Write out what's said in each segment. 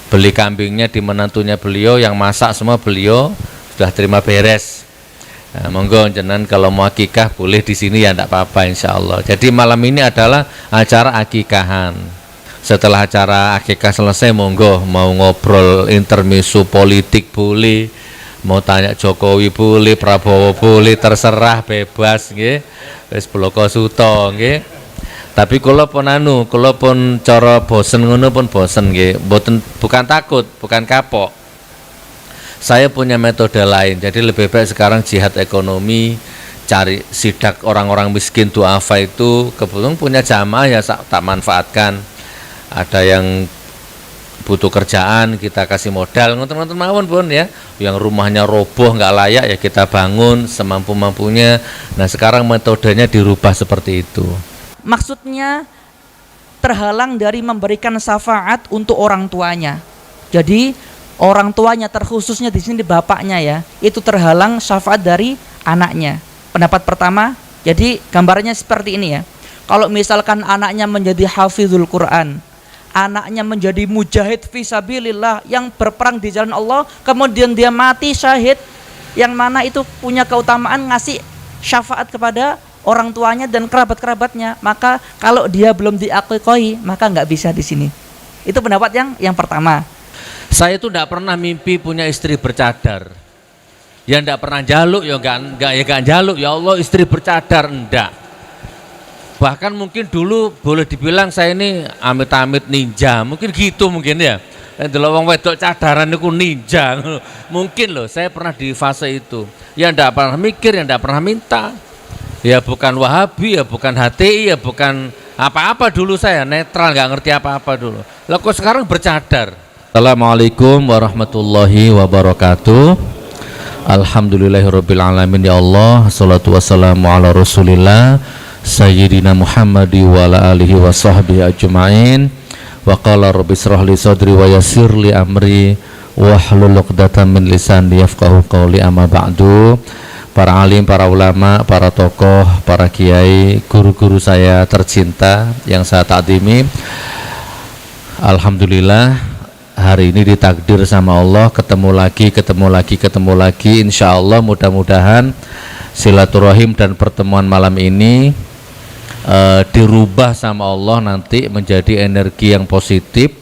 beli kambingnya di menantunya beliau, yang masak semua beliau sudah terima beres. Nah, monggo jenengan kalau mau akikah boleh di sini ya, tidak apa-apa insya Allah. Jadi malam ini adalah acara akikahan. Setelah acara akikah selesai, monggo mau ngobrol intermezzo politik boleh, mau tanya Jokowi boleh, Prabowo boleh, terserah, bebas nggih. Wis bloko suto nggih. Tapi kula pun cara bosen ngono pun bosen nggih. Bukan takut, bukan kapok. Saya punya metode lain, jadi lebih baik sekarang jihad ekonomi, cari sidak orang-orang miskin duafa itu, kebetulan punya jamaah ya tak manfaatkan. Ada yang butuh kerjaan, kita kasih modal, ngoten-ngoten mawon pun ya. Yang rumahnya roboh nggak layak ya kita bangun semampu-mampunya. Nah sekarang metodenya dirubah seperti itu. Maksudnya terhalang dari memberikan syafaat untuk orang tuanya. Jadi orang tuanya, terkhususnya di sini bapaknya ya, itu terhalang syafaat dari anaknya. Pendapat pertama, jadi gambarnya seperti ini ya. Kalau misalkan anaknya menjadi hafizul Quran, anaknya menjadi mujahid fisabilillah yang berperang di jalan Allah, kemudian dia mati syahid, yang mana itu punya keutamaan ngasih syafaat kepada orang tuanya dan kerabat-kerabatnya, maka kalau dia belum diakikoi maka nggak bisa di sini. Itu pendapat yang pertama. Saya itu tidak pernah mimpi punya istri bercadar. Ya tidak pernah jaluk, ya enggak jaluk, ya Allah istri bercadar, enggak. Bahkan mungkin dulu boleh dibilang saya ini amit-amit ninja, mungkin gitu mungkin ya. Delok wong wedok cadaran niku ninja. Mungkin loh, saya pernah di fase itu. Ya tidak pernah mikir, ya tidak pernah minta. Ya bukan Wahabi, ya bukan HTI, ya bukan apa-apa dulu, saya netral, nggak ngerti apa-apa dulu. Lah kok sekarang bercadar? Assalamualaikum warahmatullahi wabarakatuh. Alhamdulillahirabbil alamin, ya Allah, salatu wassalamu ala Rasulillah Sayyidina Muhammadi wa ala alihi wa sahbihi ajma'in. Wa qala rabbi israh li sadri wa yassir li amri wahlul 'uqdatam min lisani yafqahu qawli, amma ba'du. Para alim, para ulama, para tokoh, para kiai, guru-guru saya tercinta yang saya takdimi, alhamdulillah hari ini ditakdir sama Allah ketemu lagi, insya Allah mudah-mudahan silaturahim dan pertemuan malam ini dirubah sama Allah nanti menjadi energi yang positif,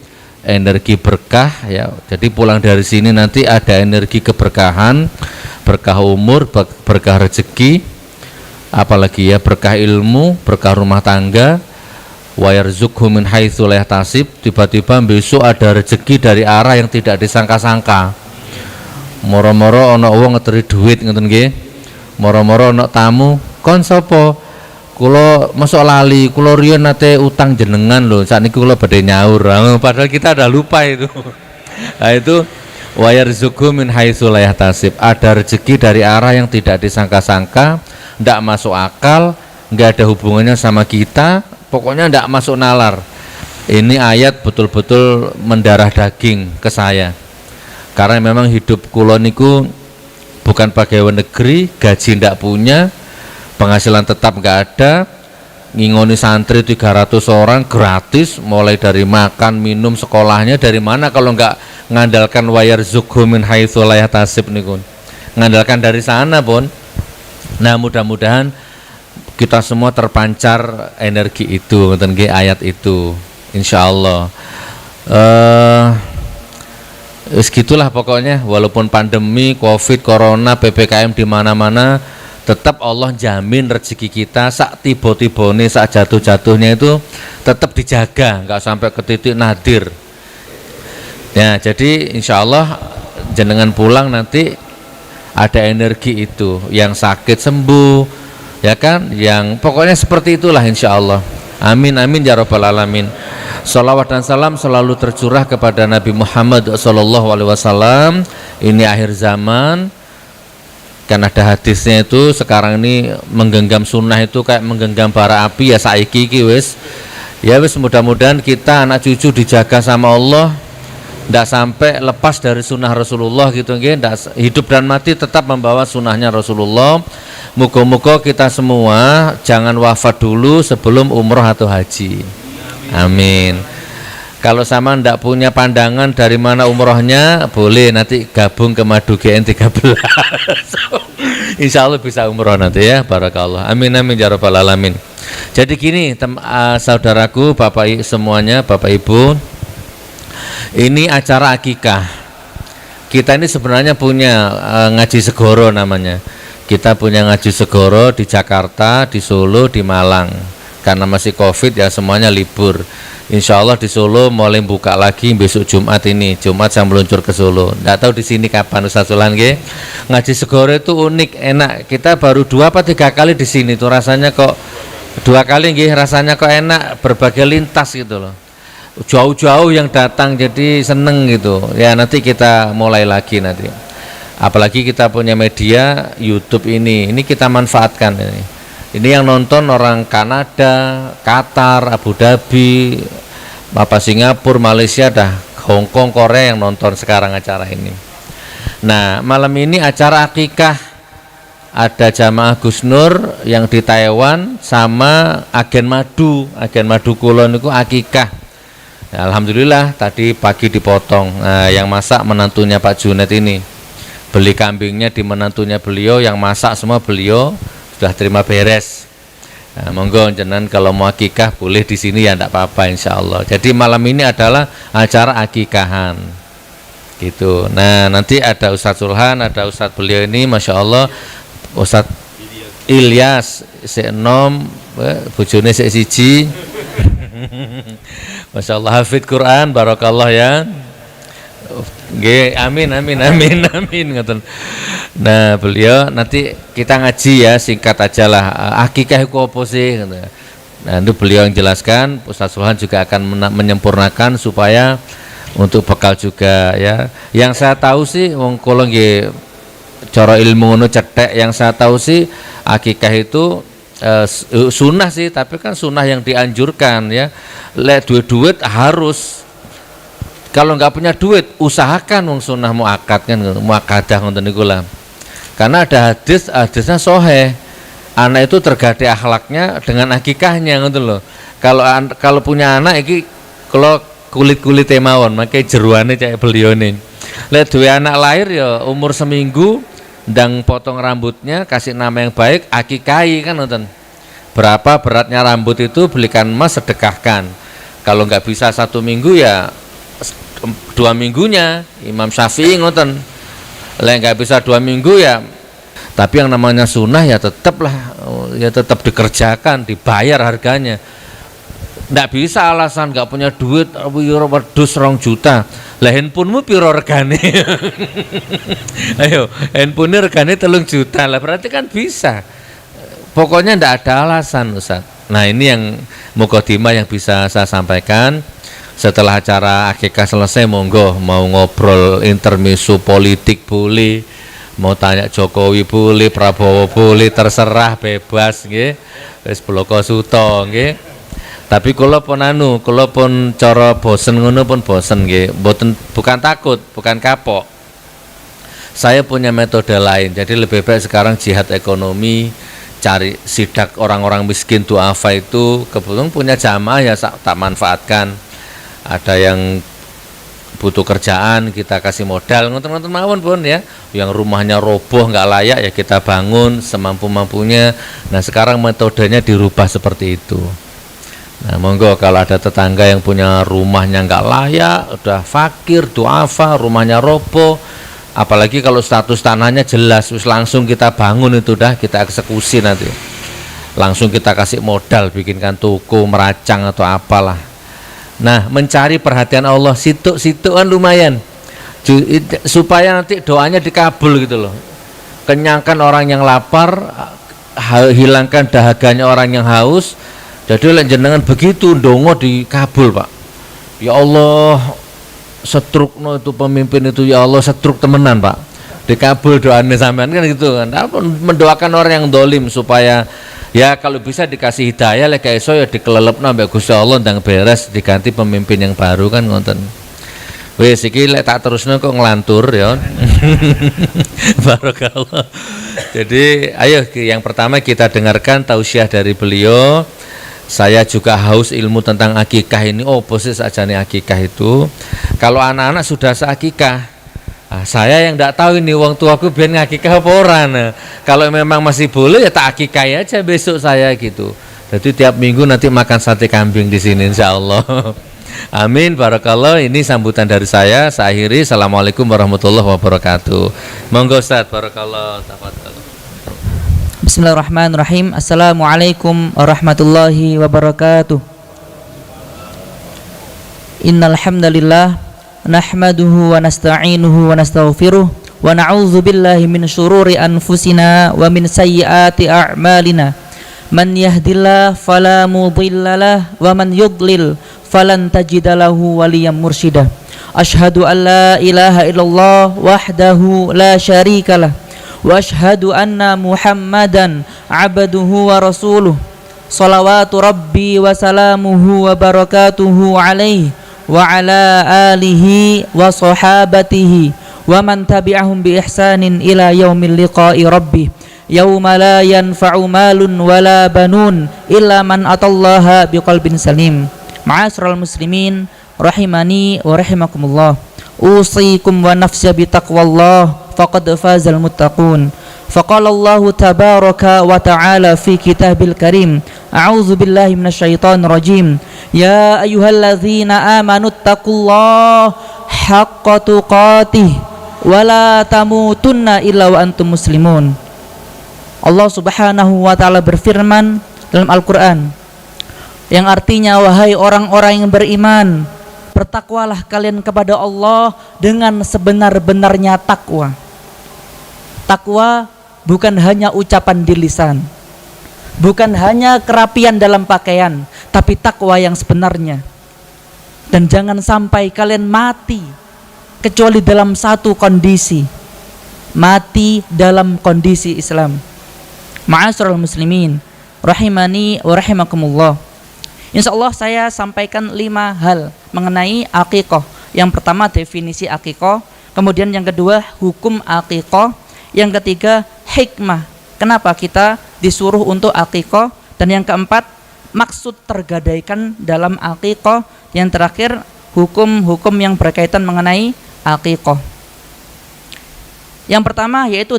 energi berkah ya. Jadi pulang dari sini nanti ada energi keberkahan, berkah umur, berkah rezeki, apalagi ya berkah ilmu, berkah rumah tangga. Wa yarzuqhu min haitsu la yahtasib, tiba-tiba besok ada rezeki dari arah yang tidak disangka-sangka. Moro-moro ana wong ngeteri duit ngoten nggih. Moro-moro ana tamu, "Kon sapa?" "Kula mosok lali, kula riyen nate utang jenengan lho, sakniki kula badhe nyaur." Padahal kita udah lupa itu. Nah itu wa yarzuqhu min haitsu la yahtasib, ada rezeki dari arah yang tidak disangka-sangka, ndak masuk akal, nggak ada hubungannya sama kita. Pokoknya tidak masuk nalar. Ini ayat betul-betul mendarah daging ke saya. Karena memang hidup kula niku bukan pegawai negeri, gaji tidak punya, penghasilan tetap nggak ada, ngingoni santri 300 orang gratis, mulai dari makan, minum, sekolahnya dari mana kalau nggak ngandalkan wa yarzuqhu min haitsu la yahtasib niku. Ngandalkan dari sana pun. Nah, mudah-mudahan kita semua terpancar energi itu, ngoten nggih, ayat itu, insyaallah. Segitulah pokoknya, walaupun pandemi, Covid, Corona, PPKM di mana-mana, tetap Allah jamin rezeki kita sak tiba-tibane, sak jatuh-jatuhnya itu tetap dijaga, nggak sampai ke titik nadir. Ya, jadi insyaallah jenengan pulang nanti ada energi itu, yang sakit sembuh, ya kan, yang pokoknya seperti itulah insyaallah. Amin amin ya rabbal alamin. Salawat dan salam selalu tercurah kepada Nabi Muhammad sallallahu alaihi wasallam. Ini akhir zaman, kan ada hadisnya itu, sekarang ini menggenggam sunnah itu kayak menggenggam bara api ya, saiki iki wis. Ya wis, mudah-mudahan kita anak cucu dijaga sama Allah, tidak sampai lepas dari sunnah Rasulullah gitu nggih, hidup dan mati tetap membawa sunnahnya Rasulullah. Moga-moga kita semua jangan wafat dulu sebelum umroh atau haji. Amin. Kalau sama ndak punya pandangan dari mana umrohnya, boleh nanti gabung ke Madu GN 13. Insya Allah bisa umroh nanti ya, barakallah. Amin amin ya rabbal alamin. Jadi gini saudaraku, bapak semuanya, bapak ibu, ini acara akikah. Kita ini sebenarnya punya ngaji segoro namanya. Kita punya ngaji segoro di Jakarta, di Solo, di Malang. Karena masih COVID ya semuanya libur. Insya Allah di Solo mulai buka lagi besok Jumat ini. Jumat saya meluncur ke Solo. Nggak tahu di sini kapan Ustaz Sulhan ge. Ngaji segoro itu unik, enak. Kita baru 2 apa 3 kali di sini tuh rasanya kok 2 kali nggih rasanya kok enak, berbagai lintas gitu loh. Jauh-jauh yang datang jadi seneng gitu. Ya nanti kita mulai lagi nanti. Apalagi kita punya media YouTube ini kita manfaatkan ini. Ini yang nonton orang Kanada, Qatar, Abu Dhabi, Singapura, Malaysia, Hong Kong, Korea yang nonton sekarang acara ini. Nah, malam ini acara akikah, ada jamaah Gus Nur yang di Taiwan sama agen madu kulon itu akikah. Ya, alhamdulillah tadi pagi dipotong. Nah, yang masak menantunya Pak Junet ini. Beli kambingnya di menantunya beliau, yang masak semua beliau. Sudah terima beres. Nah, monggo jenengan kalau mau akikah boleh di sini ya, enggak apa-apa insyaallah. Jadi malam ini adalah acara akikahan. Gitu. Nah, nanti ada Ustadz Sulhan, ada Ustadz beliau ini Masya Allah, Ustadz Ilyas sik enom, bojone sik siji. Masya Allah hafid Quran, barakallah ya. Nggih, amin ngoten. Nah, beliau nanti kita ngaji ya, singkat aja lah. Akikah itu apa sih? Nah, itu beliau yang jelaskan. Ustaz Sulhan juga akan menyempurnakan supaya untuk bekal juga ya. Yang saya tahu sih wong kula nggih cara ilmu ngono cetek, yang saya tahu sih akikah itu sunnah sih, tapi kan sunnah yang dianjurkan ya. Lek duit harus. Kalau nggak punya duit, usahakan wong sunnah muakad kan, muakadah ngoten niku lah. Karena ada hadisnya sahih. Anak itu tergadai akhlaknya dengan akikahnya ngoten loh. Kalau punya anak iki kalau kulit mawon, makanya jeruane cek beliau nih. Lihat duwe anak lahir ya umur seminggu, ndang potong rambutnya, kasih nama yang baik, akikai kan ngoten. Berapa beratnya rambut itu belikan emas, sedekahkan. Kalau nggak bisa 1 minggu ya 2 minggunya. Imam Syafi'i ngoten. Lah nggak bisa 2 minggu ya. Tapi yang namanya sunnah ya tetap dikerjakan, dibayar harganya. Nggak bisa alasan nggak punya duit, wedhus 2 juta. Lah handphonemu piro regane? Ayo, handphone regane 3 juta. Lah berarti kan bisa. Pokoknya nggak ada alasan, Ustaz. Nah, ini yang mukadimah yang bisa saya sampaikan. Setelah acara akikah selesai, monggo mau ngobrol intermezzo politik boleh, mau tanya Jokowi boleh, Prabowo boleh, terserah, bebas nggih. Wis bloko suto nggih. Tapi kula pun cara bosen ngono pun bosen nggih. Bukan takut, bukan kapok. Saya punya metode lain. Jadi lebih baik sekarang jihad ekonomi, cari sidak orang-orang miskin duafa itu, kebetulan punya jamaah ya tak manfaatkan. Ada yang butuh kerjaan, kita kasih modal ngoten-ngoten mawon pun ya. Yang rumahnya roboh nggak layak ya kita bangun semampu-mampunya. Nah, sekarang metodenya dirubah seperti itu. Nah, monggo kalau ada tetangga yang punya rumahnya nggak layak, udah fakir, duafa, rumahnya roboh, apalagi kalau status tanahnya jelas, terus langsung kita bangun itu kita eksekusi nanti. Langsung kita kasih modal, bikinkan toko, meracang atau apalah. Nah, mencari perhatian Allah situ-situ kan lumayan supaya nanti doanya dikabul gitu loh. Kenyangkan orang yang lapar, hilangkan dahaganya orang yang haus. Jadi jenengan begitu ndonga dikabul, Pak. Ya Allah, setrukno itu pemimpin itu, ya Allah setruk temenan, Pak. Dikabul doanya sampean kan gitu kan. Mendoakan orang yang dolim supaya ya kalau bisa dikasih hidayah lek iso ya dikelepno ambek Gusti Allah ndang beres, diganti pemimpin yang baru kan ngoten. Wis iki lek tak terusno kok ngelantur ya. Barakallah. Jadi ayo yang pertama kita dengarkan tausiah dari beliau. Saya juga haus ilmu tentang akikah ini. Oh, posisi saja nih akikah itu. Kalau anak-anak sudah seakikah, saya yang tidak tahu ini wong tuaku biar ngakikah apa ora. Kalau memang masih boleh ya tak akikah aja besok saya gitu. Jadi tiap minggu nanti makan sate kambing di sini insya Allah. Amin, barakallah. Ini sambutan dari saya. Saya akhiri. Assalamualaikum warahmatullahi wabarakatuh. Monggo Ustaz, barakallah. Tafadhol. Bismillahirrahmanirrahim. Assalamualaikum warahmatullahi wabarakatuh. Innal hamdalillah nahmaduhu wa nasta'inuhu wa nastaghfiruh wa na'udzu billahi min syururi anfusina wa min sayyiati a'malina. Man yahdillahu fala mudhillalah wa man yudlil falan tajida lahu waliyyan mursyida. Asyhadu an la ilaha illallah wahdahu la syarikalah wa asyhadu anna Muhammadan abduhu wa rasuluh. Salawatu rabbi wa salamuhu wa barakatuhu alaihi wa ala alihi wa sahabatihi wa man tabi'ahum bi ihsanin ila yaumil liqa'i rabbih yauma la yanfa'u malun wala banun illa man atallaha biqalbin salim. Ma'asyiral muslimin rahimani wa rahimakumullah. Usikum wa nafsi bi taqwallah faqad fazal muttaqun. Faqala Allah tabaraka wa ta'ala fi kitabil karim. A'udzu billahi minasyaitonir rajim. Ya ayyuhalladzina amanu taqullaha haqqa tuqatih wa la tamutunna illa wa antum muslimun. Allah Subhanahu wa taala berfirman dalam Al-Qur'an yang artinya, wahai orang-orang yang beriman, bertakwalah kalian kepada Allah dengan sebenar-benarnya takwa. Takwa bukan hanya ucapan di lisan, bukan hanya kerapian dalam pakaian, tapi takwa yang sebenarnya. Dan jangan sampai kalian mati kecuali dalam satu kondisi, mati dalam kondisi Islam. Ma'asyiral muslimin rahimani wa rahimakumullah. Insyaallah saya sampaikan 5 hal mengenai akikah. Yang pertama definisi akikah, kemudian yang kedua hukum akikah, yang ketiga hikmah kenapa kita disuruh untuk akikah, dan yang keempat maksud tergadaikan dalam akikah, yang terakhir hukum-hukum yang berkaitan mengenai akikah. Yang pertama yaitu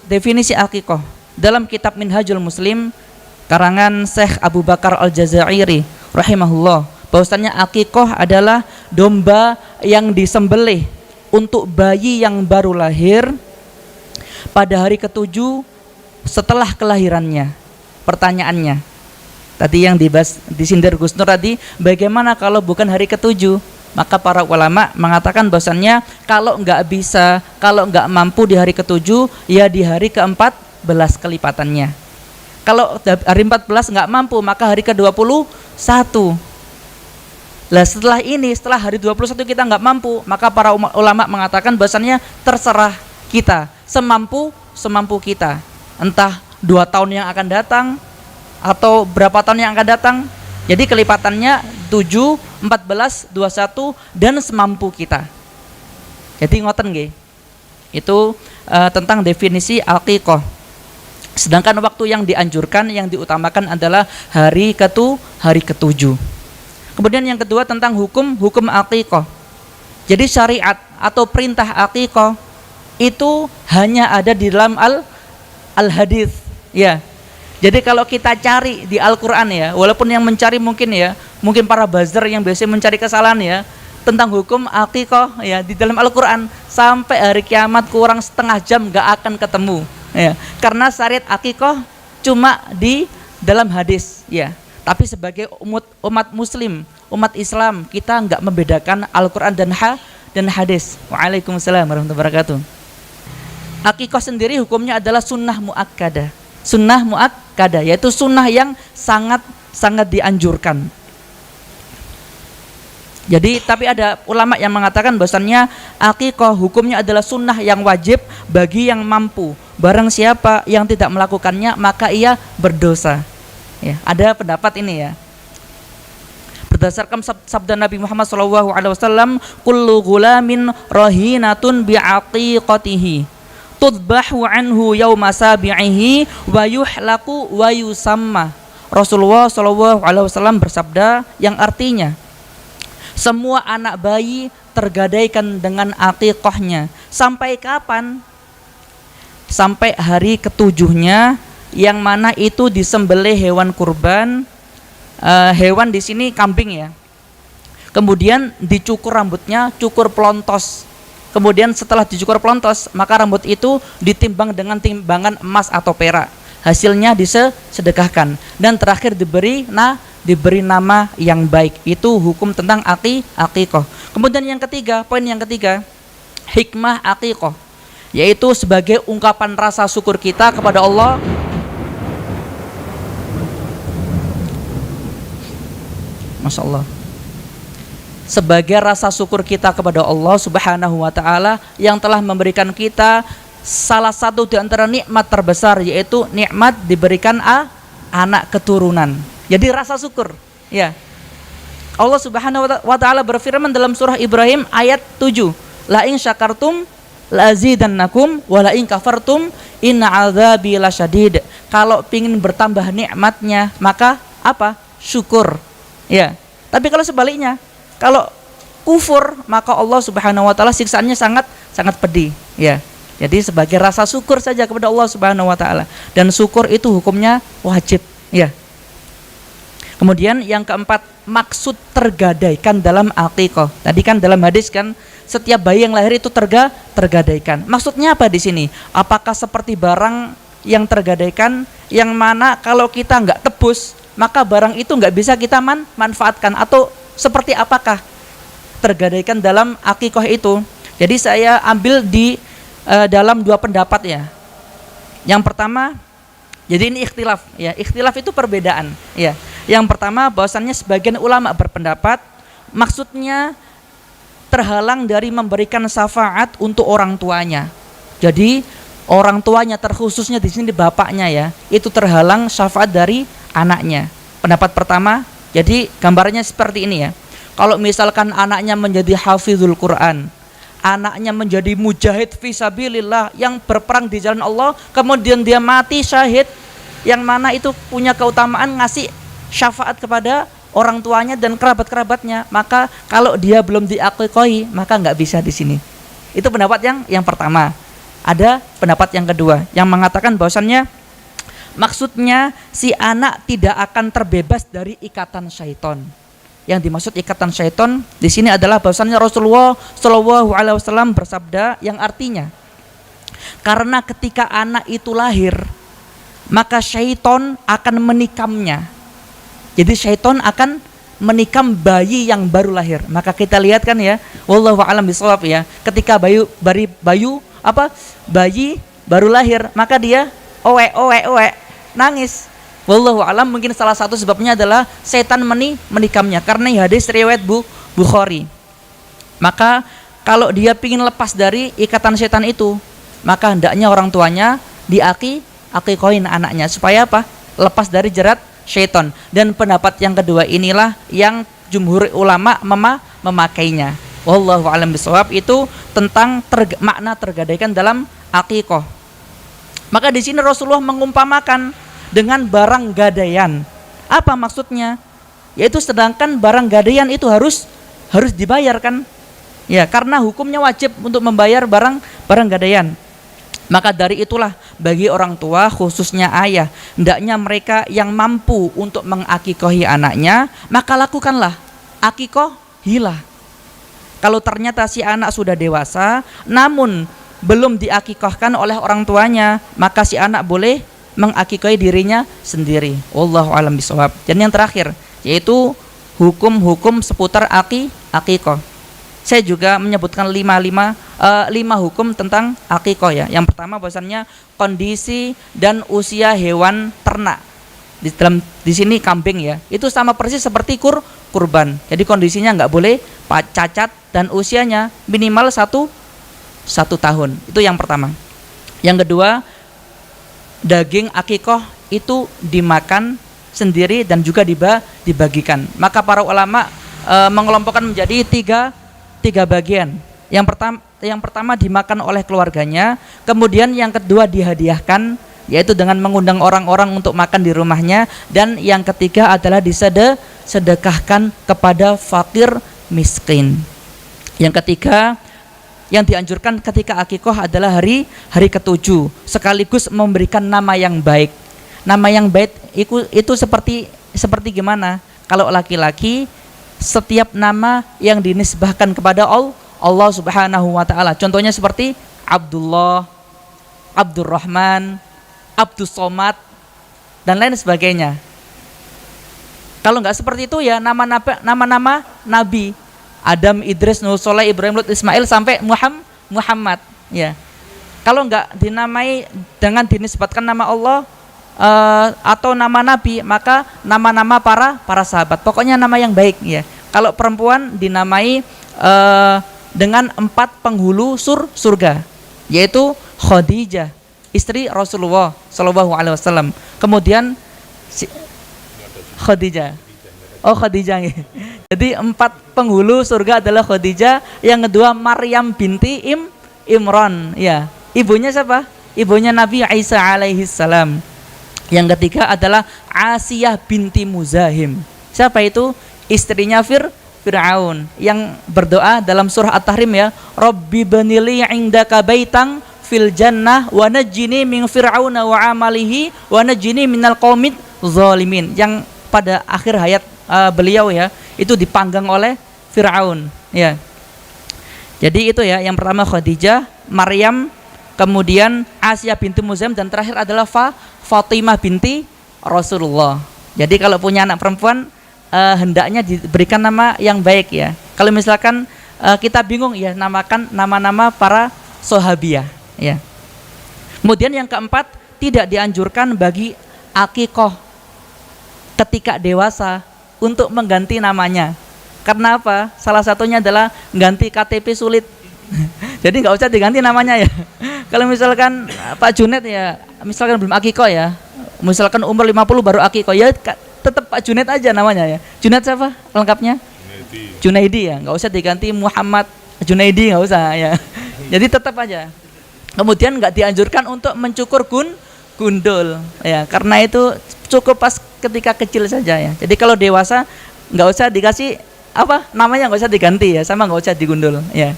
definisi akikah. Dalam kitab Minhajul Muslim karangan Syekh Abu Bakar Al-Jazairi rahimahullah, bahwasannya akikah adalah domba yang disembelih untuk bayi yang baru lahir pada hari ke-7 setelah kelahirannya. Pertanyaannya tadi yang dibahas disindir Gus Nur tadi, bagaimana kalau bukan hari ke-7? Maka para ulama mengatakan bahwasannya kalau nggak bisa, kalau nggak mampu di hari ke-7, ya di hari ke-14 kelipatannya. Kalau hari 14 nggak mampu, maka hari ke-21. Lah setelah ini, setelah hari 21 kita nggak mampu, maka para ulama mengatakan bahwasannya terserah kita, semampu kita. Entah 2 tahun yang akan datang atau berapa tahun yang akan datang. Jadi kelipatannya 7, 14, 21 dan semampu kita. Jadi ngoten nggih. Itu tentang definisi akikah. Sedangkan waktu yang dianjurkan, yang diutamakan adalah hari ke-7. Kemudian yang kedua tentang hukum akikah. Jadi syariat atau perintah akikah itu hanya ada di dalam al-hadis, ya. Jadi kalau kita cari di Al-Qur'an ya, walaupun yang mencari mungkin para buzzer yang biasanya mencari kesalahan ya, tentang hukum akikah ya di dalam Al-Qur'an sampai hari kiamat kurang setengah jam gak akan ketemu. Ya, karena syariat akikah cuma di dalam hadis ya. Tapi sebagai umat muslim, umat Islam, kita enggak membedakan Al-Qur'an dan hadis. Waalaikumsalam warahmatullahi wabarakatuh. Akikah sendiri hukumnya adalah sunnah muakkadah. Sunnah muakkadah yaitu sunnah yang sangat dianjurkan. Jadi tapi ada ulama yang mengatakan bahwasannya akikah hukumnya adalah sunnah yang wajib bagi yang mampu. Barang siapa yang tidak melakukannya maka ia berdosa. Ya, ada pendapat ini ya. Berdasarkan sabda Nabi Muhammad SAW, kullu ghulamin rahinatun bi'aqiqatihi tudbahu anhu yawma sabi'ihi wa yuhlaqu wa yusamma Rasulullah SAW bersabda yang artinya semua anak bayi tergadaikan dengan aqiqahnya. Sampai kapan? Sampai hari ketujuhnya, yang mana itu disembelih hewan kurban. Hewan di sini kambing ya. Kemudian dicukur rambutnya, cukur pelontos. Kemudian setelah dicukur pelontos, maka rambut itu ditimbang dengan timbangan emas atau perak. Hasilnya disedekahkan. Dan terakhir diberi nama yang baik. Itu hukum tentang aqiqah. Kemudian yang ketiga, poin yang ketiga, hikmah aqiqah, yaitu sebagai ungkapan rasa syukur kita kepada Allah Masya Allah, sebagai rasa syukur kita kepada Allah Subhanahu wa ta'ala yang telah memberikan kita salah satu di antara nikmat terbesar, yaitu nikmat diberikan anak keturunan. Jadi rasa syukur ya. Allah Subhanahu wa ta'ala berfirman dalam surah Ibrahim ayat 7, la in syakartum la azidannakum wa la in kafartum inna adzabi lasyadid. Kalau ingin bertambah nikmatnya, maka apa? Syukur. Ya. Tapi kalau sebaliknya, kalau kufur, maka Allah Subhanahu wa ta'ala siksaannya sangat pedih, ya. Jadi sebagai rasa syukur saja kepada Allah Subhanahu wa ta'ala. Dan syukur itu hukumnya wajib, ya. Kemudian yang keempat, maksud tergadaikan dalam aqiqah. Tadi kan dalam hadis kan setiap bayi yang lahir itu tergadaikan. Maksudnya apa di sini? Apakah seperti barang yang tergadaikan yang mana kalau kita nggak tebus maka barang itu nggak bisa kita manfaatkan, atau seperti apakah tergadaikan dalam aqiqah itu? Jadi saya ambil di dalam dua pendapat ya. Yang pertama, jadi ini ikhtilaf ya. Ikhtilaf itu perbedaan ya. Yang pertama, bahwasannya sebagian ulama berpendapat maksudnya terhalang dari memberikan syafaat untuk orang tuanya. Jadi orang tuanya, terkhususnya di sini bapaknya ya, itu terhalang syafaat dari anaknya. Pendapat pertama, jadi gambarnya seperti ini ya. Kalau misalkan anaknya menjadi hafizul Quran, anaknya menjadi mujahid fisabilillah yang berperang di jalan Allah, kemudian dia mati syahid, yang mana itu punya keutamaan ngasih syafaat kepada orang tuanya dan kerabat-kerabatnya, maka kalau dia belum diaqiqahi maka nggak bisa di sini. Itu pendapat yang pertama. Ada pendapat yang kedua yang mengatakan bahwasannya maksudnya si anak tidak akan terbebas dari ikatan syaitan. Yang dimaksud ikatan syaitan di sini adalah bahwasannya Rasulullah SAW bersabda yang artinya, karena ketika anak itu lahir maka syaitan akan menikamnya. Jadi syaitan akan menikam bayi yang baru lahir. Maka kita lihat kan ya, wallahu a'lam bishawab ya, ketika bayi baru lahir maka dia oe nangis. Wallahu a'lam, mungkin salah satu sebabnya adalah setan menikamnya, karena hadis riwayat Bukhari. Maka kalau dia ingin lepas dari ikatan setan itu, maka hendaknya orang tuanya diaqiqahin anaknya supaya apa? Lepas dari jerat syaitan. Dan pendapat yang kedua inilah yang jumhur ulama memakainya. Wallahu a'lam bishawab, itu tentang makna tergadaikan dalam aqiqah. Maka di sini Rasulullah mengumpamakan dengan barang gadaian. Apa maksudnya? Yaitu sedangkan barang gadaian itu harus dibayarkan. Ya, karena hukumnya wajib untuk membayar barang gadaian. Maka dari itulah bagi orang tua, khususnya ayah, hendaknya mereka yang mampu untuk mengakikohi anaknya, maka lakukanlah akikoh hilah. Kalau ternyata si anak sudah dewasa namun belum diakikohkan oleh orang tuanya, maka si anak boleh mengakikohi dirinya sendiri. Wallahu a'lam bishawab. Dan yang terakhir yaitu hukum-hukum seputar akikoh. Saya juga menyebutkan lima hukum tentang aqiqah ya. Yang pertama bahwasannya kondisi dan usia hewan ternak. Di sini kambing ya. Itu sama persis seperti kurban. Jadi kondisinya nggak boleh cacat dan usianya minimal satu tahun. Itu yang pertama. Yang kedua, daging aqiqah itu dimakan sendiri dan juga dibagikan. Maka para ulama mengelompokkan menjadi tiga bagian. Yang pertama dimakan oleh keluarganya, kemudian yang kedua dihadiahkan, yaitu dengan mengundang orang-orang untuk makan di rumahnya. Dan yang ketiga adalah disedekahkan kepada fakir miskin. Yang ketiga yang dianjurkan ketika akikoh adalah hari ketujuh, sekaligus memberikan nama yang baik. Nama yang baik itu seperti gimana? Kalau laki-laki, setiap nama yang dinisbahkan kepada Allah Subhanahu wa taala. Contohnya seperti Abdullah, Abdurrahman, Abdus Somad, dan lain sebagainya. Kalau nggak seperti itu ya nama-nama nabi, Adam, Idris, Nuh, Soleh, Ibrahim, Lut, Ismail sampai Muhammad. Ya. Kalau nggak dinamai dengan dinisbatkan nama Allah atau nama nabi, maka nama-nama para sahabat. Pokoknya nama yang baik. Ya. Kalau perempuan dinamai dengan 4 penghulu surga, yaitu Khadijah, istri Rasulullah Shallallahu Alaihi Wasallam. Kemudian Khadijah. Jadi 4 penghulu surga adalah Khadijah. Yang kedua Maryam binti Imran. Ya, ibunya siapa? Ibunya Nabi Isa alaihi salam. Yang ketiga adalah Asiyah binti Muzahim. Siapa itu? Istrinya Fir'aun yang berdoa dalam surah At-Tahrim ya, Rabbi banili indaka baitang fil jannah wa najjini min fir'auna wa amalihi wa najjini minal qaumid zalimin. Yang pada akhir hayat beliau ya, itu dipanggang oleh Fir'aun ya. Jadi itu ya, yang pertama Khadijah, Maryam, kemudian Asiyah binti Muzahim, dan terakhir adalah Fatimah binti Rasulullah. Jadi kalau punya anak perempuan hendaknya diberikan nama yang baik ya. Kalau misalkan kita bingung ya, namakan nama-nama para sahabiah ya. Kemudian yang keempat, tidak dianjurkan bagi akikoh ketika dewasa untuk mengganti namanya. Karena apa? Salah satunya adalah ganti KTP sulit. Jadi nggak usah diganti namanya ya. Kalau misalkan Pak Junet ya, misalkan belum akikoh ya, misalkan umur 50 baru akikoh ya, tetap Pak Junet aja namanya ya. Junet siapa lengkapnya? Junaidi ya, nggak usah diganti Muhammad Junaidi, nggak usah ya. Jadi tetap aja. Kemudian nggak dianjurkan untuk mencukur gundul ya, karena itu cukup pas ketika kecil saja ya. Jadi kalau dewasa nggak usah dikasih namanya, nggak usah diganti ya, sama nggak usah digundul ya.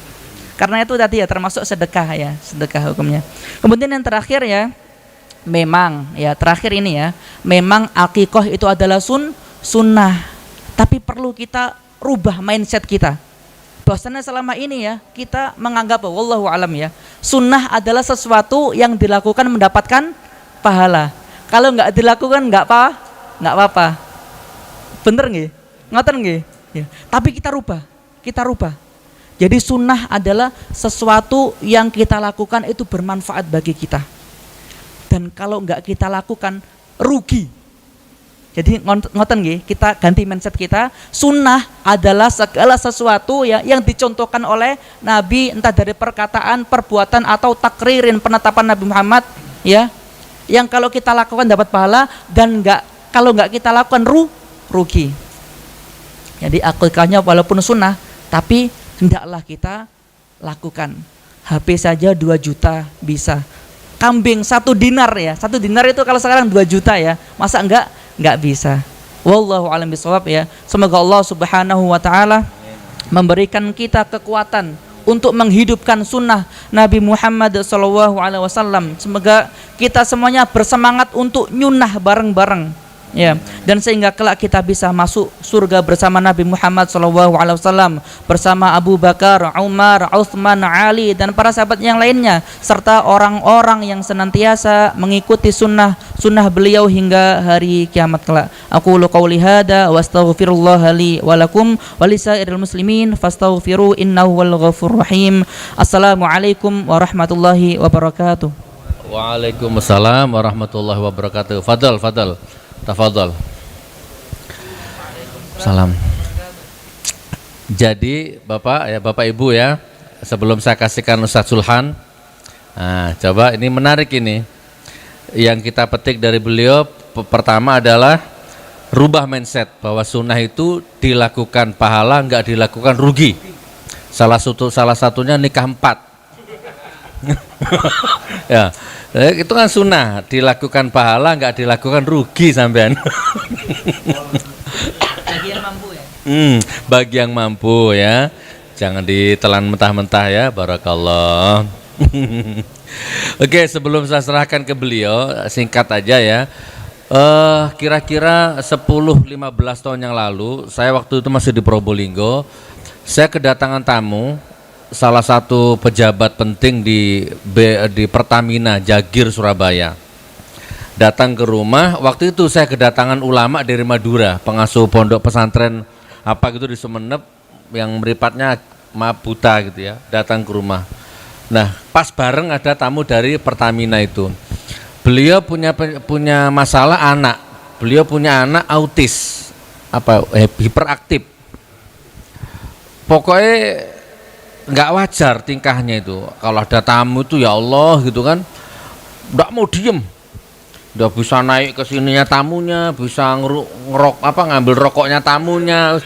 Karena itu tadi ya termasuk sedekah ya, sedekah hukumnya. Kemudian yang terakhir ya, memang ya terakhir ini ya, memang akikoh itu adalah sunnah, tapi perlu kita rubah mindset kita. Bahwasanya selama ini ya kita menganggap, wallahu alam ya, sunnah adalah sesuatu yang dilakukan mendapatkan pahala. Kalau nggak dilakukan nggak apa-apa. Bener nggih? Ngoten nggih? Ya. Tapi kita rubah. Jadi sunnah adalah sesuatu yang kita lakukan itu bermanfaat bagi kita. Dan kalau nggak kita lakukan rugi. Jadi ngoten nggih, kita ganti mindset kita. Sunnah adalah segala sesuatu yang dicontohkan oleh Nabi, entah dari perkataan, perbuatan atau takririn, penetapan Nabi Muhammad ya. Yang kalau kita lakukan dapat pahala, dan kalau nggak kita lakukan rugi. Jadi akikahnya walaupun sunnah, tapi hendaklah kita lakukan. HP saja 2 juta bisa. Kambing 1 dinar ya. 1 dinar itu kalau sekarang 2 juta ya. Masa enggak bisa. Wallahu a'lam bishawab ya. Semoga Allah Subhanahu wa taala memberikan kita kekuatan untuk menghidupkan sunnah Nabi Muhammad SAW. Semoga kita semuanya bersemangat untuk nyunnah bareng-bareng ya, dan sehingga kelak kita bisa masuk surga bersama Nabi Muhammad SAW, bersama Abu Bakar, Umar, Utsman, Ali, dan para sahabat yang lainnya, serta orang-orang yang senantiasa mengikuti sunnah beliau hingga hari kiamat kelak. Aqulu qauli hada wa astaghfirullah li wa lakum wa lisairil muslimin fastaghfiru innahu wal ghafurur rahim. Assalamualaikum warahmatullahi wabarakatuh. Waalaikumsalam warahmatullahi wabarakatuh. Fadal. Tafadhol. Salam. Jadi Bapak Ibu ya, sebelum saya kasihkan Ustadz Sulhan, coba ini menarik ini. Yang kita petik dari beliau pertama adalah rubah mindset bahwa sunnah itu dilakukan pahala, enggak dilakukan rugi. Salah satunya nikah 4. Ya, itu kan sunnah, dilakukan pahala, nggak dilakukan rugi sampean. Bagi yang mampu ya. Bagi yang mampu ya, jangan ditelan mentah-mentah ya, barakallah. Oke, sebelum saya serahkan ke beliau, singkat aja ya. Kira-kira 10-15 tahun yang lalu, saya waktu itu masih di Probolinggo, saya kedatangan tamu, salah satu pejabat penting di Pertamina Jagir Surabaya. Datang ke rumah, waktu itu saya kedatangan ulama dari Madura, pengasuh pondok pesantren apa gitu di Sumeneb yang meripatnya maaf buta gitu ya, datang ke rumah. Nah, pas bareng ada tamu dari Pertamina itu. Beliau punya masalah anak. Beliau punya anak autis, hiperaktif. Pokoknya nggak wajar tingkahnya itu. Kalau ada tamu itu ya Allah gitu kan, nggak mau diem. Udah bisa naik ke sininya tamunya, bisa ngambil rokoknya tamunya.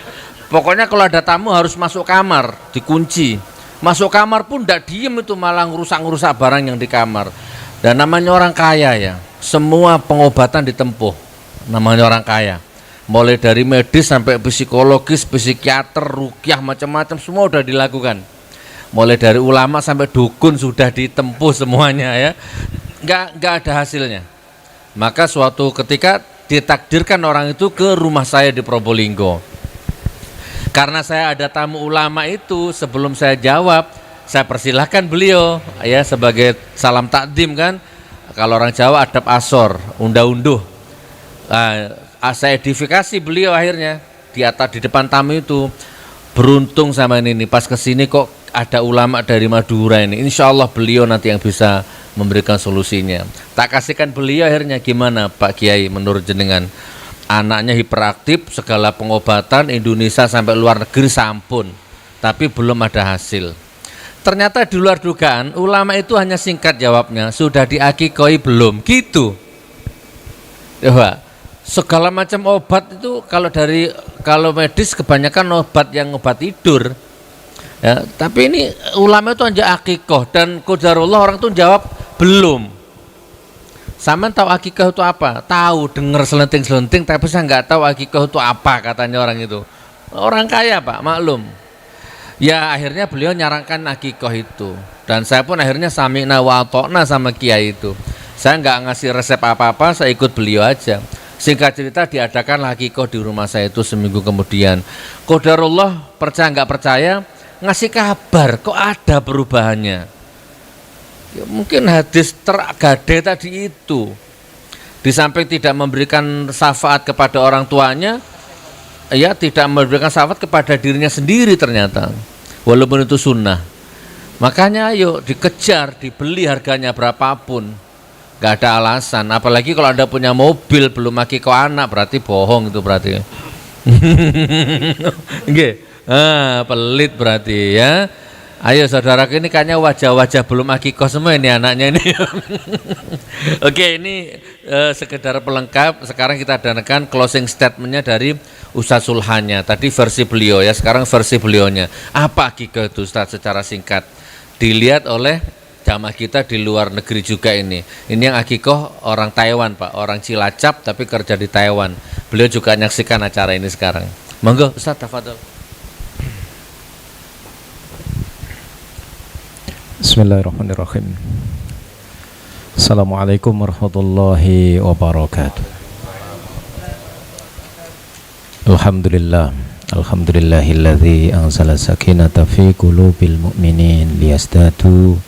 Pokoknya kalau ada tamu harus masuk kamar, dikunci. Masuk kamar pun nggak diem itu, malah ngerusak barang yang di kamar. Dan namanya orang kaya ya, semua pengobatan ditempuh. Namanya orang kaya, mulai dari medis sampai psikologis, psikiater, rukyah, macam-macam semua udah dilakukan. Mulai dari ulama sampai dukun sudah ditempuh semuanya ya, nggak ada hasilnya. Maka suatu ketika ditakdirkan orang itu ke rumah saya di Probolinggo. Karena saya ada tamu ulama itu, sebelum saya jawab, saya persilahkan beliau ya sebagai salam takdim kan. Kalau orang Jawa adab asor, unda-unduh. Saya edifikasi beliau akhirnya di depan tamu itu. Beruntung sama ini pas kesini kok ada ulama dari Madura ini. Insya Allah beliau nanti yang bisa memberikan solusinya. Tak kasihkan beliau akhirnya, gimana Pak Kiai menurut jenengan? Anaknya hiperaktif, segala pengobatan Indonesia sampai luar negeri sampun, tapi belum ada hasil. Ternyata di luar dugaan, ulama itu hanya singkat jawabnya, sudah diakikoi belum? Gitu. Ya, Pak. Segala macam obat itu kalau medis kebanyakan obat tidur. Ya, tapi ini ulama itu hanya akikoh, dan qadarullah orang itu jawab belum. Sama tahu akikah itu apa? Tahu, dengar selenting-selenting, tapi saya nggak tahu akikah itu apa, katanya orang itu. Orang kaya Pak, maklum. Ya akhirnya beliau nyarankan akikah itu, dan saya pun akhirnya sami'na wa ata'na sama kiai itu. Saya nggak ngasih resep apa-apa, saya ikut beliau aja. Singkat cerita diadakan akikah di rumah saya itu seminggu kemudian. Qadarullah, percaya nggak percaya, ngasih kabar kok ada perubahannya. Ya, mungkin hadis tergade tadi itu, di samping tidak memberikan syafaat kepada orang tuanya, ya tidak memberikan syafaat kepada dirinya sendiri ternyata, walaupun itu sunnah. Makanya ayo dikejar, dibeli harganya berapapun, gak ada alasan. Apalagi kalau Anda punya mobil belum akikah anak, berarti bohong itu berarti. Pelit berarti ya. Ayo saudaraku, ini kayaknya wajah-wajah belum akikah semua ini anaknya ini. Oke, ini sekedar pelengkap. Sekarang kita adakan closing statementnya dari Ustaz Sulhannya. Tadi versi beliau ya, sekarang versi beliaunya. Apa akikah itu Ustaz secara singkat? Dilihat oleh jamaah kita di luar negeri juga ini. Ini yang akikah orang Taiwan Pak, orang Cilacap tapi kerja di Taiwan. Beliau juga menyaksikan acara ini sekarang. Monggo Ustaz, tafadhol. Bismillahirrahmanirrahim. Assalamualaikum warahmatullahi wabarakatuh. Alhamdulillah, alhamdulillahilladzi anzala sakinata fi qulubil mu'minin liyazdadu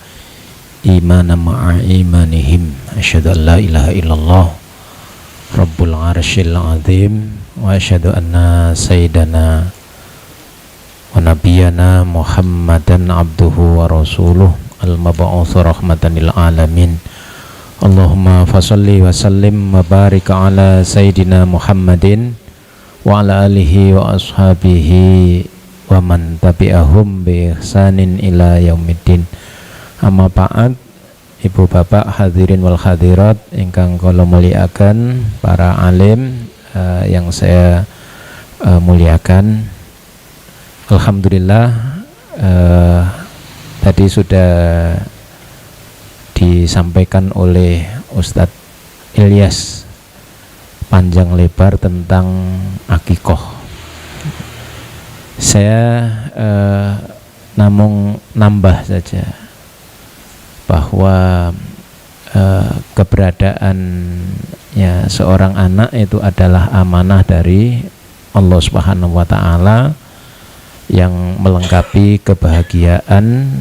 imanan ma'a imanihim. Asyhadu an la ilaha illallah rabbul arsyil azim wa asyhadu anna sayyidana wa nabiyana Muhammadan abduhu wa rasuluh al-mab'uts rahmatan lil alamin. Allahumma fasalli wa sallim wa barik ala sayyidina Muhammadin wa ala alihi wa ashabihi wa man tabi'ahum bi ihsanin ila yaumiddin. Amma ba'd, Ibu Bapak hadirin wal hadirat ingkang kula muliakan, para alim yang saya muliakan. Alhamdulillah tadi sudah disampaikan oleh Ustadz Ilyas panjang lebar tentang akikoh. Saya namun nambah saja bahwa keberadaan ya seorang anak itu adalah amanah dari Allah Subhanahu wa taala yang melengkapi kebahagiaan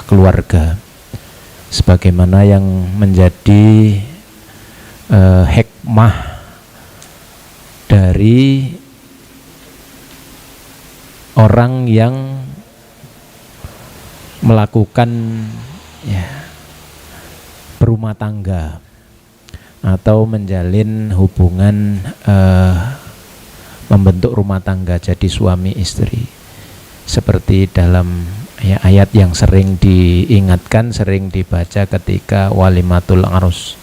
keluarga, sebagaimana yang menjadi hikmah dari orang yang melakukan ya berumah tangga atau menjalin hubungan membentuk rumah tangga jadi suami istri, seperti dalam ya, ayat yang sering diingatkan, sering dibaca ketika walimatul arus,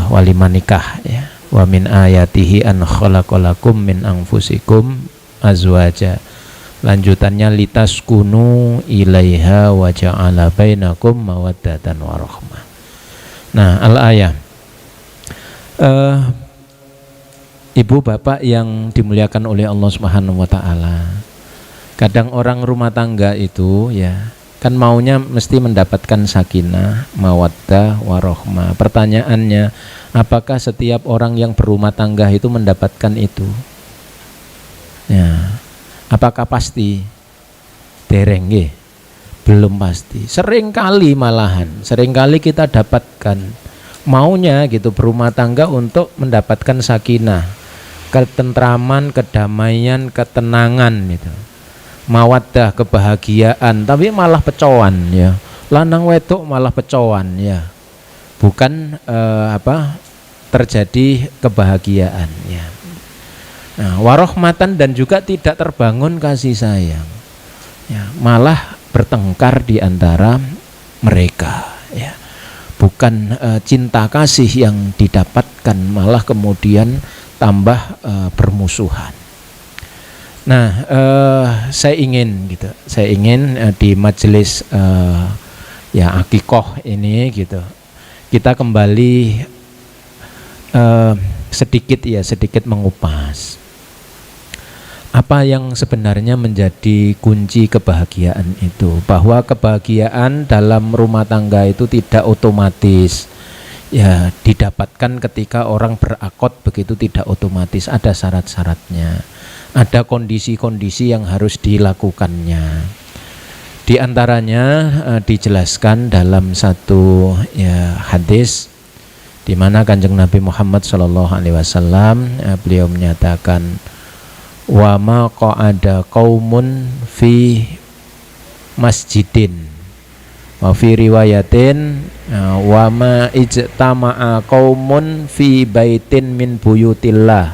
walimah nikah ya. Wa min ayatihi an khalaqalakum min anfusikum azwaja, lanjutannya litaskunu ilaiha wa ja'ala bainakum mawaddatan warahmah. Nah, al-ayah, ibu bapak yang dimuliakan oleh Allah Subhanahu wa taala, kadang orang rumah tangga itu ya kan maunya mesti mendapatkan sakinah, mawaddah, warahmah. Pertanyaannya, apakah setiap orang yang berumah tangga itu mendapatkan itu? Ya, apakah pasti? Dereng nggih. Belum pasti. Seringkali kita dapatkan maunya gitu berumah tangga untuk mendapatkan sakinah, ketentraman, kedamaian, ketenangan gitu. Mawaddah, kebahagiaan, tapi malah pecoan ya. Lanang wedok malah pecoan ya. Bukan terjadi kebahagiaan ya. Nah, warahmatan dan juga tidak terbangun kasih sayang. Ya, malah bertengkar di antara mereka ya. Bukan cinta kasih yang didapatkan, malah kemudian tambah bermusuhan. Nah, saya ingin di majelis ya akikoh ini gitu, kita kembali sedikit mengupas apa yang sebenarnya menjadi kunci kebahagiaan itu, bahwa kebahagiaan dalam rumah tangga itu tidak otomatis ya didapatkan ketika orang berakad, begitu tidak otomatis, ada syarat-syaratnya, ada kondisi-kondisi yang harus dilakukannya. Di antaranya dijelaskan dalam satu ya hadis di mana Kanjeng Nabi Muhammad SAW beliau menyatakan, wa ma qa'ada qaumun fi masjidin, wa fi riwayatin wa ma ijtama'a qaumun fi baitin min buyutillah,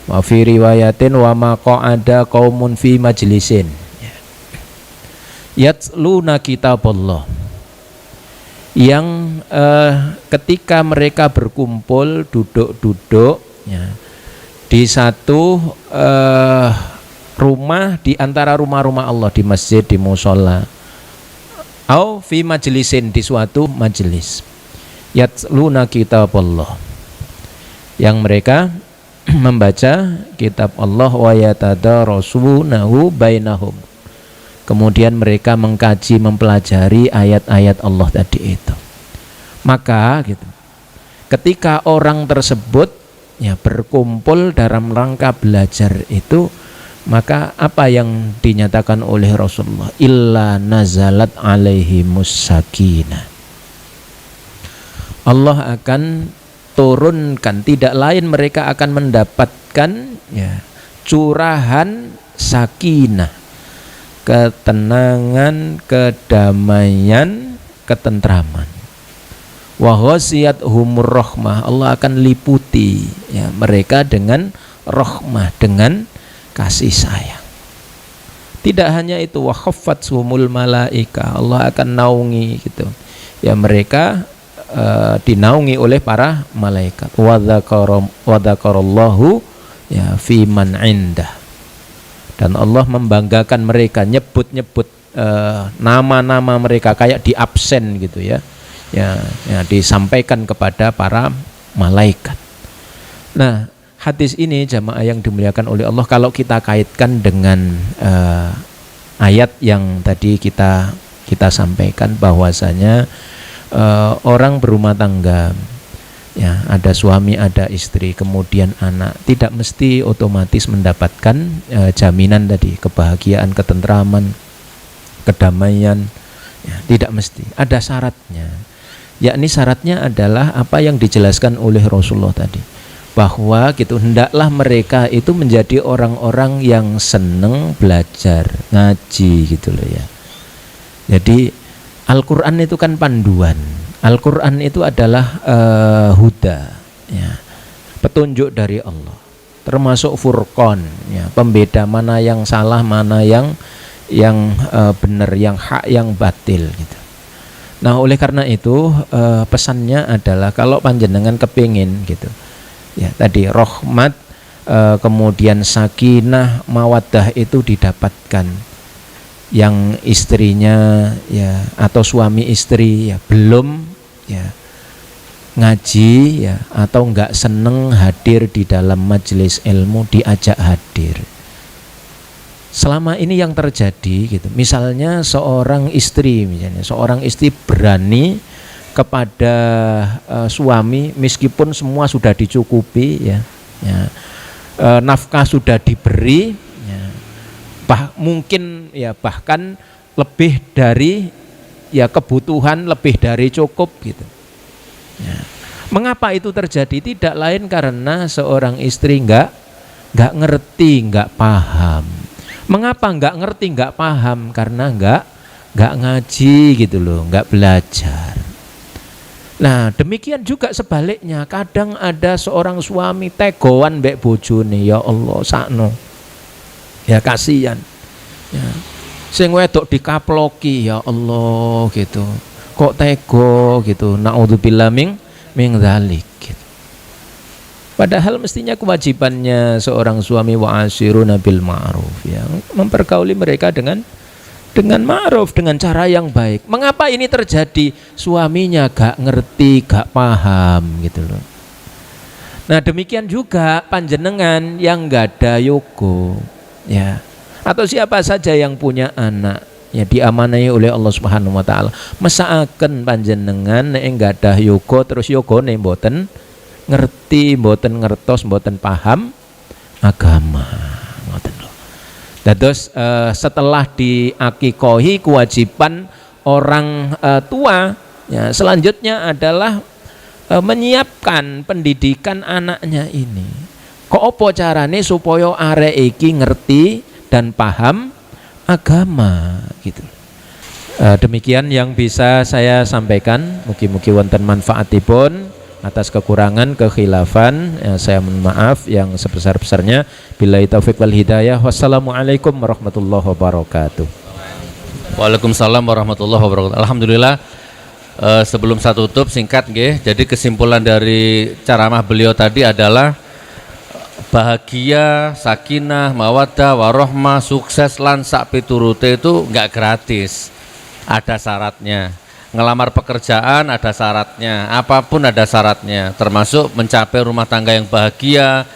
wa fi riwayatin wa ma qa'ada qaumun fi majlisin yatluna kitaballah, yang ketika mereka berkumpul duduk-duduk ya, di satu rumah di antara rumah-rumah Allah, di masjid, di musola, au fi majlisin, di suatu majelis, yatluna kitaballah, yang mereka membaca kitab Allah, wa yatadarasunahu bainahum, kemudian mereka mengkaji, mempelajari ayat-ayat Allah tadi itu. Maka gitu, ketika orang tersebut ya berkumpul dalam rangka belajar itu, maka apa yang dinyatakan oleh Rasulullah, illa nazalat alaihimus sakinah, Allah akan turunkan, tidak lain mereka akan mendapatkan ya curahan sakinah, ketenangan, kedamaian, ketentraman. Wa ghasiyatuhumur rahmah, Allah akan liputi ya mereka dengan rahmah, dengan kasih sayang. Tidak hanya itu, wa khaffathumul malaika, Allah akan naungi gitu ya mereka, dinaungi oleh para malaikat. Wa dzakarallahu ya fi man indah, dan Allah membanggakan mereka, nyebut-nyebut nama-nama mereka kayak di absen gitu ya. Ya, disampaikan kepada para malaikat. Nah, hadis ini jamaah yang dimuliakan oleh Allah, kalau kita kaitkan dengan ayat yang tadi kita sampaikan bahwasanya orang berumah tangga, ya, ada suami, ada istri, kemudian anak, tidak mesti otomatis mendapatkan jaminan tadi kebahagiaan, ketentraman, kedamaian, ya, tidak mesti, ada syaratnya. Yakni syaratnya adalah apa yang dijelaskan oleh Rasulullah tadi, bahwa gitu hendaklah mereka itu menjadi orang-orang yang seneng belajar ngaji gitu loh ya. Jadi Al-Quran itu kan panduan, Al-Quran itu adalah huda, ya, petunjuk dari Allah, termasuk furqan, ya, pembeda mana yang salah, mana yang benar, yang hak, yang batil gitu. Nah, oleh karena itu pesannya adalah kalau panjenengan kepingin gitu, ya, tadi rahmat, kemudian sakinah, mawaddah itu didapatkan, yang istrinya ya atau suami istri ya belum ya ngaji ya atau enggak seneng hadir di dalam majelis ilmu, diajak hadir. Selama ini yang terjadi gitu, misalnya seorang istri berani kepada suami meskipun semua sudah dicukupi, ya, nafkah sudah diberi, ya, mungkin ya bahkan lebih dari ya kebutuhan, lebih dari cukup gitu, ya. Mengapa itu terjadi? Tidak lain karena seorang istri nggak ngerti, nggak paham. Mengapa nggak ngerti, nggak paham? Karena nggak ngaji gitu loh, nggak belajar. Nah, demikian juga sebaliknya, kadang ada seorang suami tegoan mbek bojone, ya Allah sakno, ya kasihan, ya, sing wedok dikaploki, ya Allah gitu, kok tego gitu, naudzubillah min dzalik gitu. Padahal mestinya kewajibannya seorang suami wa ashiruna bil ma'ruf, ya, mempergauli mereka dengan ma'ruf, dengan cara yang baik. Mengapa ini terjadi? Suaminya gak ngerti, gak paham gitu loh. Nah, demikian juga panjenengan yang gak ada yogo, ya, atau siapa saja yang punya anak, ya, diamanai oleh Allah Subhanahu wa taala. Mesakaken panjenengan nek gak ada yogo terus yogone mboten ngerti, mboten ngertos, mboten paham agama. Ngoten lho. Dados setelah diakikohi, kewajiban orang tua, ya, selanjutnya adalah menyiapkan pendidikan anaknya ini. Kok opo carane supaya arek iki ngerti dan paham agama gitu. Demikian yang bisa saya sampaikan. Mugi-mugi wonten manfaatipun. Atas kekurangan, kekhilafan, ya, saya mohon maaf yang sebesar-besarnya. Billahi taufik wal hidayah. Wassalamualaikum warahmatullahi wabarakatuh. Waalaikumsalam warahmatullahi wabarakatuh. Alhamdulillah. Sebelum saya tutup singkat nggih. Jadi kesimpulan dari ceramah beliau tadi adalah bahagia, sakinah, mawaddah, warahmah, sukses lan sak piturute itu enggak gratis. Ada syaratnya. Ngelamar pekerjaan ada syaratnya, apapun ada syaratnya, termasuk mencapai rumah tangga yang bahagia.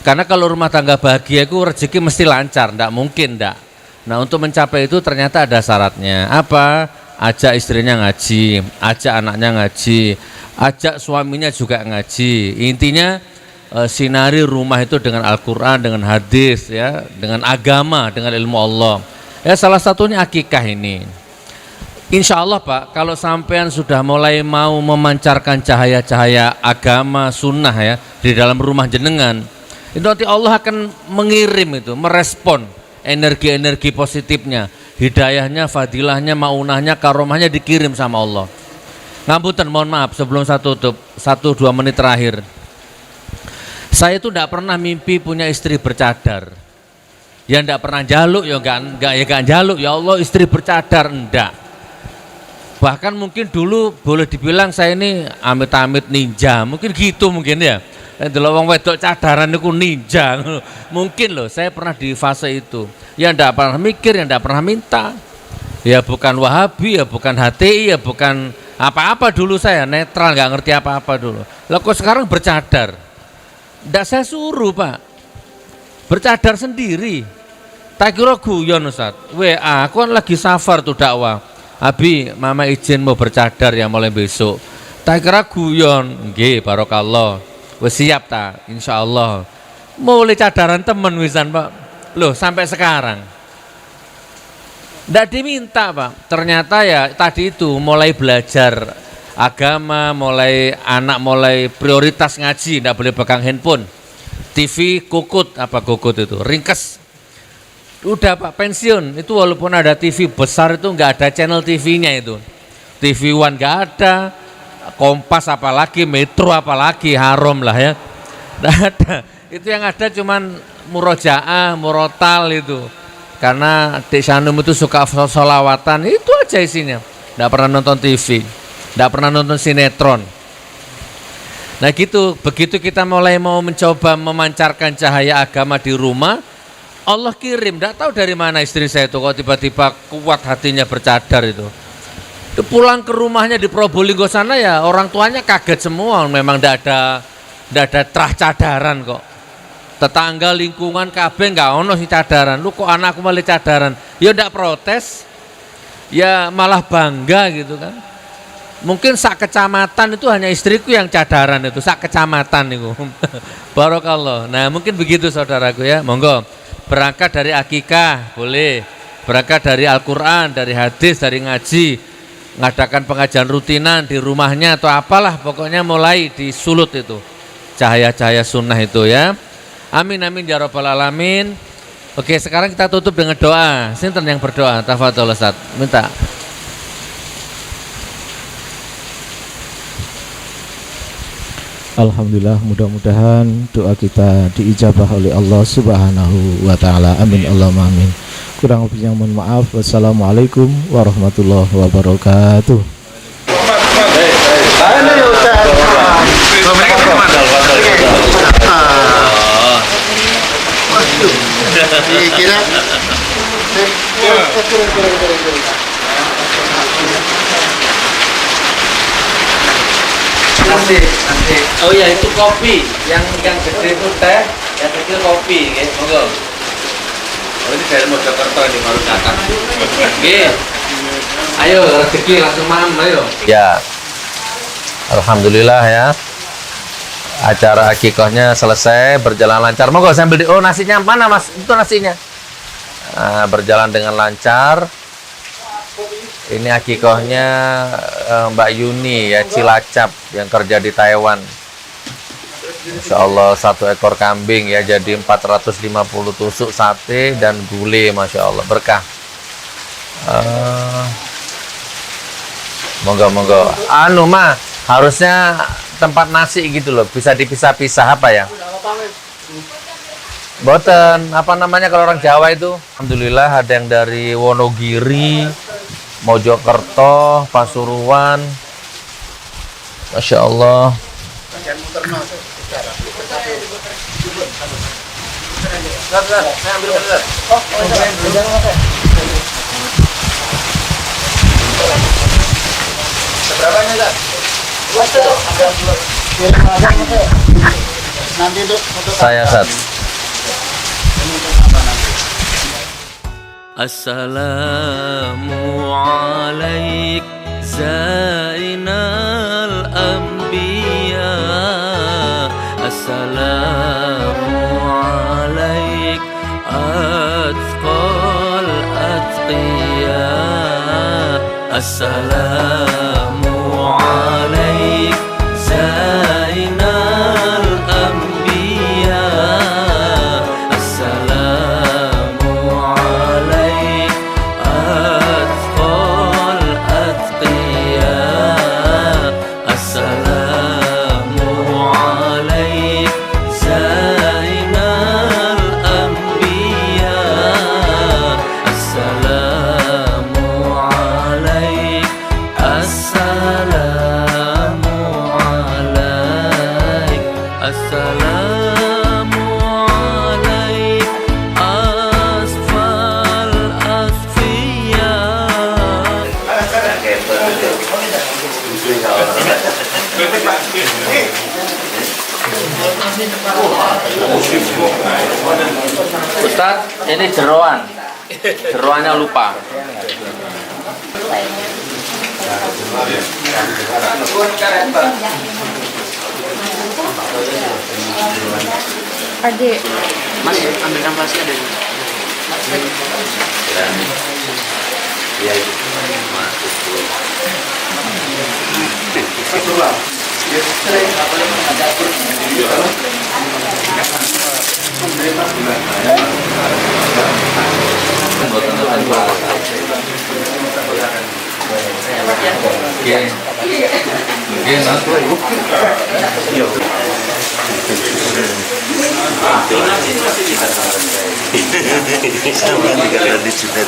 Karena kalau rumah tangga bahagia itu rezeki mesti lancar, ndak mungkin ndak. Nah, untuk mencapai itu ternyata ada syaratnya. Apa? Ajak istrinya ngaji, ajak anaknya ngaji, ajak suaminya juga ngaji. Intinya sinari rumah itu dengan Al-Quran, dengan hadis, ya, dengan agama, dengan ilmu Allah. Ya, salah satunya akikah ini. Insya Allah Pak, kalau sampean sudah mulai mau memancarkan cahaya-cahaya agama, sunnah, ya, di dalam rumah jenengan, itu nanti Allah akan mengirim itu, merespon energi-energi positifnya, hidayahnya, fadilahnya, maunahnya, karomahnya dikirim sama Allah. Ngapunten, mohon maaf sebelum saya tutup, 1-2 menit terakhir. Saya itu tidak pernah mimpi punya istri bercadar. Ya tidak pernah jaluk, ya enggak jaluk, ya Allah istri bercadar, enggak. Bahkan mungkin dulu boleh dibilang saya ini amit-amit ninja, mungkin gitu mungkin ya. Delok wong wedok cadaran niku ninja. Mungkin loh, saya pernah di fase itu. Ya ndak pernah mikir, ya ndak pernah minta. Ya bukan Wahabi, ya bukan HTI, ya bukan apa-apa dulu, saya netral, nggak ngerti apa-apa dulu. Lah kok sekarang bercadar? Nggak saya suruh Pak, bercadar sendiri. Tak kira guyon Ustaz. WA, aku kan lagi safar tuh dakwah. Abi, mama izin mau bercadar ya mulai besok. Tak kira guyon. Nggih, barokallah. Wes siap tak? Insyaallah. Mulai cadaran temen wisan Pak. Loh, sampai sekarang nggak diminta Pak. Ternyata ya tadi itu mulai belajar agama, mulai anak mulai prioritas ngaji, nggak boleh pegang handphone. TV kukut, apa kukut itu? Ringkes. Udah Pak pensiun. Itu walaupun ada TV besar itu nggak ada channel TV-nya itu. TV One nggak ada, Kompas apalagi, Metro apalagi, haram lah ya. Nggak ada. Itu yang ada cuman murojaah, murotal itu. Karena Dek Syanum itu suka sholawatan, itu aja isinya. Nggak pernah nonton TV, nggak pernah nonton sinetron. Nah gitu, begitu kita mulai mau mencoba memancarkan cahaya agama di rumah, Allah kirim, nggak tahu dari mana istri saya itu kok tiba-tiba kuat hatinya bercadar itu. Pulang ke rumahnya di Probolinggo sana ya orang tuanya kaget semua, memang nggak ada terah cadaran kok. Tetangga lingkungan kabeh nggak ono sih cadaran. Lu kok anakku malah cadaran? Ya ndak protes, ya malah bangga gitu kan. Mungkin sak kecamatan itu hanya istriku yang cadaran itu, sak kecamatan itu. Barokallah. Nah mungkin begitu saudaraku ya. Monggo berangkat dari akikah boleh, berangkat dari Al-Quran, dari hadis, dari ngaji, ngadakan pengajian rutinan di rumahnya atau apalah, pokoknya mulai disulut itu cahaya-cahaya sunnah itu ya. Amin amin ya rabbal alamin. Oke, sekarang kita tutup dengan doa. Sinten yang berdoa? Tafadhol Ustaz. Minta. Alhamdulillah, mudah-mudahan doa kita diijabah oleh Allah Subhanahu wa taala. Amin Allahumma amin. Kurang lebihnya mohon maaf. Wassalamualaikum warahmatullahi wabarakatuh. Asik. Oh ya itu kopi, yang gede itu teh, yang kecil kopi, ya. Monggo. Oh ini dari Mojokerto ini baru datang. Nggih. Ayo rezeki langsung mam, ayo. Ya. Alhamdulillah ya. Acara akikahnya selesai, berjalan lancar. Monggo sambil oh nasinya mana Mas? Itu nasinya. Nah, berjalan dengan lancar. Ini akikahnya Mbak Yuni ya, Cilacap yang kerja di Taiwan. Insya Allah 1 ekor kambing ya, jadi 450 tusuk sate dan gulai, Masya Allah, berkah. Monggo. Anu mah harusnya tempat nasi gitu loh, bisa dipisah-pisah apa ya? Boten, apa namanya kalau orang Jawa itu? Alhamdulillah ada yang dari Wonogiri, Mojokerto, Pasuruan. Masya Allah. Saya Sat. Assalamu alaik zainal anbiya. Assalamu alaik atqal atqiya. Assalamu alaik zainal anbiya. Assalamu Ustadz, ini jeroan. Jeroannya lupa. Ade. Mas, ambil amplasnya ada. Sama 300 juta.